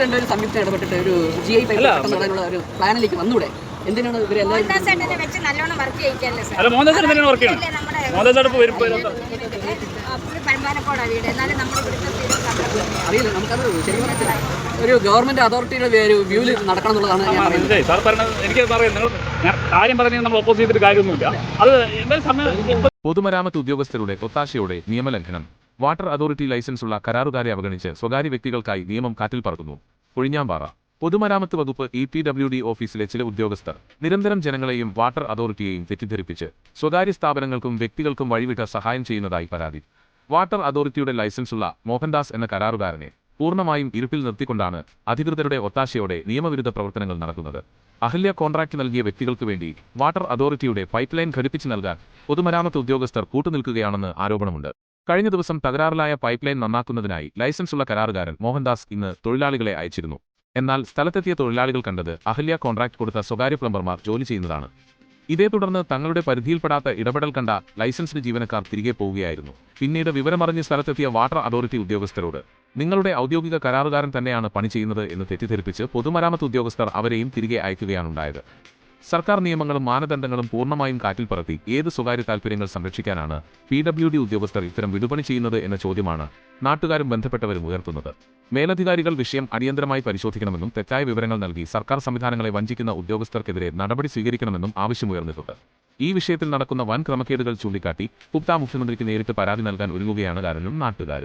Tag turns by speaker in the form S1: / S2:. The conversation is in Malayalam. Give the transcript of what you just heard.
S1: രണ്ടുപേരും സംയുക്തം ഇടപെട്ടിട്ട് ഒരു GI പൈപ്പ് നടത്താനുള്ള ഒരു പ്ലാനിലേക്ക് വന്നൂടെ? എന്തിനാണ് ഇവരെല്ലാവരും
S2: വെച്ച് നല്ലോണം വർക്ക് ചെയ്യിക്കല്ലേ സാർ?
S3: അല്ല, മോഹൻദാസ് തന്നെയാണ് വർക്ക് ചെയ്യുന്നത്. മോഹൻദാസ് വരും
S2: പരമ്പാലക്കോടാ വീട്, എന്നാലും നമ്മുടെ ഇവിടുത്തെ
S1: അറിയില്ല. നമുക്കത് ശരിക്കും പറഞ്ഞാൽ ഒരു ഗവൺമെന്റ് അതോറിറ്റിയുടെ ഒരു വ്യൂവിൽ നടക്കണം എന്നുള്ളതാണ് ഞാൻ പറയുന്നത്.
S3: സാർ പറഞ്ഞത് എനിക്ക് പറയാം. നിങ്ങൾ കാര്യം പറഞ്ഞാൽ നമ്മൾ ഒപ്പോസ് ചെയ്തിട്ട് കാര്യമൊന്നുമില്ല. അത് എന്തായാലും സമയം.
S4: പൊതുമരാമത്ത് ഉദ്യോഗസ്ഥരുടെ ഒത്താശയോടെ നിയമലംഘനം. വാട്ടർ അതോറിറ്റി ലൈസൻസുള്ള കരാറുകാരെ അവഗണിച്ച് സ്വകാര്യ വ്യക്തികൾക്കായി നിയമം കാറ്റിൽ പറത്തുന്നു. കൊഴിഞ്ഞാമ്പാറ പൊതുമരാമത്ത് വകുപ്പ് EPWD ഓഫീസിലെ ചില ഉദ്യോഗസ്ഥർ നിരന്തരം ജനങ്ങളെയും വാട്ടർ അതോറിറ്റിയെയും തെറ്റിദ്ധരിപ്പിച്ച് സ്വകാര്യ സ്ഥാപനങ്ങൾക്കും വ്യക്തികൾക്കും വഴിവിട്ട് സഹായം ചെയ്യുന്നതായി പരാതി. വാട്ടർ അതോറിറ്റിയുടെ ലൈസൻസുള്ള മോഹൻദാസ് എന്ന കരാറുകാരനെ പൂർണ്ണമായും ഇരുട്ടിൽ നിർത്തിക്കൊണ്ടാണ് അധികൃതരുടെ ഒത്താശയോടെ നിയമവിരുദ്ധ പ്രവർത്തനങ്ങൾ നടക്കുന്നത്. അഹല്യ കോൺട്രാക്ട് നൽകിയ വ്യക്തികൾക്ക് വേണ്ടി വാട്ടർ അതോറിറ്റിയുടെ പൈപ്പ് ലൈൻ ഘടിപ്പിച്ചു നൽകാൻ പൊതുമരാമത്ത് ഉദ്യോഗസ്ഥർ കൂട്ടുനിൽക്കുകയാണെന്ന് ആരോപണമുണ്ട്. കഴിഞ്ഞ ദിവസം തകരാറിലായ പൈപ്പ് ലൈൻ നന്നാക്കുന്നതിനായി ലൈസൻസുള്ള കരാറുകാരൻ മോഹൻദാസ് ഇന്ന് തൊഴിലാളികളെ അയച്ചിരുന്നു. എന്നാൽ സ്ഥലത്തെത്തിയ തൊഴിലാളികൾ കണ്ടത് അഹല്യ കോൺട്രാക്ട് കൊടുത്ത സ്വകാര്യ പ്ലംബർമാർ ജോലി ചെയ്യുന്നതാണ്. ഇതേ തുടർന്ന് തങ്ങളുടെ പരിധിയിൽപ്പെടാത്ത ഇടപെടൽ കണ്ട ലൈസൻസ്ഡ് ജീവനക്കാർ തിരികെ പോവുകയായിരുന്നു. പിന്നീട് വിവരമറിഞ്ഞ് സ്ഥലത്തെത്തിയ വാട്ടർ അതോറിറ്റി ഉദ്യോഗസ്ഥരോട് നിങ്ങളുടെ ഔദ്യോഗിക കരാറുകാരൻ തന്നെയാണ് പണി ചെയ്യുന്നത് എന്ന് തെറ്റിദ്ധരിപ്പിച്ച് പൊതുമരാമത്ത് ഉദ്യോഗസ്ഥർ അവരെയും തിരികെ അയക്കുകയാണുണ്ടായത്. സർക്കാർ നിയമങ്ങളും മാനദണ്ഡങ്ങളും പൂർണ്ണമായും കാറ്റിൽ പറത്തി ഏത് സ്വകാര്യ താൽപ്പര്യങ്ങൾ സംരക്ഷിക്കാനാണ് PWD ഉദ്യോഗസ്ഥർ ഇത്തരം വിടുപണി ചെയ്യുന്നത് എന്ന ചോദ്യമാണ് നാട്ടുകാരും ബന്ധപ്പെട്ടവരും ഉയർത്തുന്നത്. മേലധികാരികൾ വിഷയം അടിയന്തരമായി പരിശോധിക്കണമെന്നും തെറ്റായ വിവരങ്ങൾ നൽകി സർക്കാർ സംവിധാനങ്ങളെ വഞ്ചിക്കുന്ന ഉദ്യോഗസ്ഥർക്കെതിരെ നടപടി സ്വീകരിക്കണമെന്നും ആവശ്യമുയർന്നിട്ടുണ്ട്. ഈ വിഷയത്തിൽ നടക്കുന്ന വൻ ക്രമക്കേടുകൾ ചൂണ്ടിക്കാട്ടി ഗുപ്ത മുഖ്യമന്ത്രിക്ക് നേരിട്ട് പരാതി നൽകാൻ ഒരുങ്ങുകയാണ് നാട്ടുകാർ.